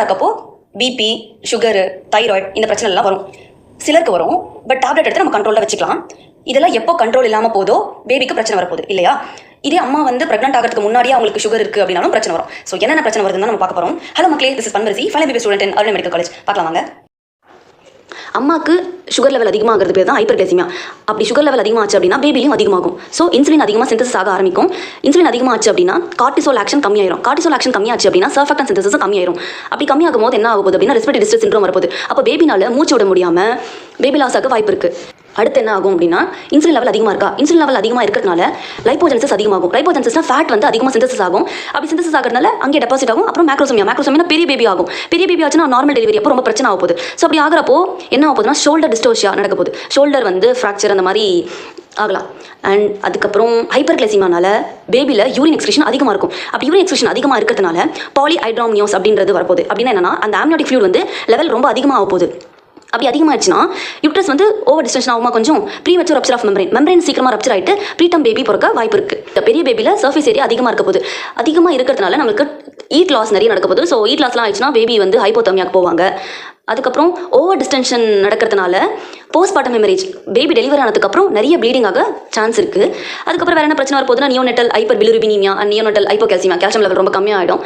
ஆக்கப்போ BP, sugar, thyroid இந்த பிரச்சனைலாம் வரும். சிலருக்கு வரும், பட் டேப்லெட் எடுத்து நம்ம கண்ட்ரோலில் வச்சுக்கலாம். இதெல்லாம் எப்போ கண்ட்ரோல் இல்லாமல் போதோ பேபிக்கு பிரச்சனை வரப்போகுது இல்லையா? இதே அம்மா வந்து பிரெக்னென்ட் ஆகிறதுக்கு முன்னாடியே அவங்களுக்கு சுகர் இருக்குது அப்படின்னாலும் பிரச்சனை வரும். ஸோ என்னென்ன பிரச்சனை வருதுன்னு நம்ம பார்க்க போகிறோம். ஹலோ மக்களே, this is Panvarisi, final BB student in Arun medical college. பார்க்கலாம் வாங்க. அம்மாவுக்கு சுகர் லெவல் அதிகமாகிறது பேர் தான் ஹைப்பர்கிளைசிமியா. அப்படி சுகர் லெவல் அதிகமாச்சு அப்படின்னா பேபிலையும் அதிகமாகும். ஸோ இன்சுலின் அதிகமாக சிந்தசிஸ் ஆக ஆரம்பிக்கும். இன்சுலின் அதிகமாச்சு அப்படின்னா கார்டிசோல் ஆக்ஷன் கம்மியாயிரும். கார்டிசோல் ஆக்ஷன் கம்மியாச்சு அப்படின்னா சர்ஃபெக்டன் சிந்தசிஸ் கம்மியாயிரும். அப்படி கம்மியாகும் போது என்ன ஆகும் போது அப்படின்னா ரெஸ்பிரேட்டரி டிஸ்ட்ரெஸ் சிண்ட்ரோம் வரப்போகுது. அப்போ பேபினால மூச்சு விட முடியாமல் பேபி லாஸ் ஆக வாய்ப்பு இருக்குது. அடுத்து என்ன ஆகும் அப்படின்னா இன்சுலின் லெவல் அதிகமாக இருக்கா? இன்சுலின் லெவல் அதிகமாக இருக்கிறதுனால லைப்போஜென்சிஸ் அதிகமாகும். லைப்போஜென்சிஸ்னா ஃபேட் வந்து அதிகமாக சிந்தசிஸ் ஆகும். அப்படி சிந்தசிஸ் ஆகிறதுனால அங்கே டெபாசிட் ஆகும். அப்புறம் மேக்ரோசோமியா பெரிய பேபி ஆகும். பெரிய பேபி ஆச்சுன்னா நார்மல் டெலிவரி அப்போ ரொம்ப பிரச்சனை ஆக போகுது. ஸோ அப்படி ஆகிறப்போ என்ன ஆக போகுதுன்னா ஷோல்டர் டிஸ்டோஷியா நடக்க போகுது. ஷோல்டர் வந்து ஃப்ராக்சர் அந்த மாதிரி ஆகலாம். அண்ட் அதுக்கப்புறம் ஹைப்பர்கிளைசிமியானால பேபியில் யூரின் எக்ஸ்கிரீஷன் அதிகமாக இருக்கும். அப்படி யூரின் எக்ஸ்கிரீஷன் அதிகமாக இருக்கிறதுனால பாலிஹைட்ராம்னியோஸ் அப்படின்றது வரப்போகுது. அப்படின்னா என்னன்னா அந்த ஆம்னியோட்டிக் ஃப்ளூயிட் வந்து லெவல் ரொம்ப அதிகமாக ஆக போகுது. அப்படி அதிகமாகிடுச்சுன்னா யூட்ரஸ் வந்து ஓவர் டிஸ்டன்ஷன் ஆகுமா, கொஞ்சம் ப்ரீமெச்சூர் ரப்ச்சர் ஆஃப் மெம்பரேன் சீக்கிரமாக ரப்ச்சர் ஆகிட்டு ப்ரீடம் பேபி பிறக்க வாய்ப்பு இருக்குது. பெரிய பேபியில் சர்ஃபேஸ் ஏரியா அதிகமாக இருக்க போகுது. அதிகமாக இருக்கிறதுனால நம்மளுக்கு ஈட் லாஸ் நிறைய நடக்க போகுது. ஸோ ஈட் லாஸ்லாம் ஆயிடுச்சுன்னா பேபி வந்து ஹைப்போதர்மியாக்கு போவாங்க. அதுக்கப்புறம் ஓவர் டிஸ்டென்ஷன் நடக்கிறதுனால போஸ்ட்மார்ட்டம் ஹெமரேஜ் பேபி டெலிவரி ஆனதுக்கப்புறம் நிறைய ப்ளீடிங் ஆக சான்ஸ் இருக்குது. அதுக்கப்புறம் வேறு என்ன பிரச்சனை வரப்போகுதுன்னா நியோனெட்டல் ஹைப்பர் பிலிருபினீமியா அண்ட் நியோனெட்டல் ஹைப்போகால்சிமியா, கால்சியம் லெவல் ரொம்ப கம்மியாகிடும்.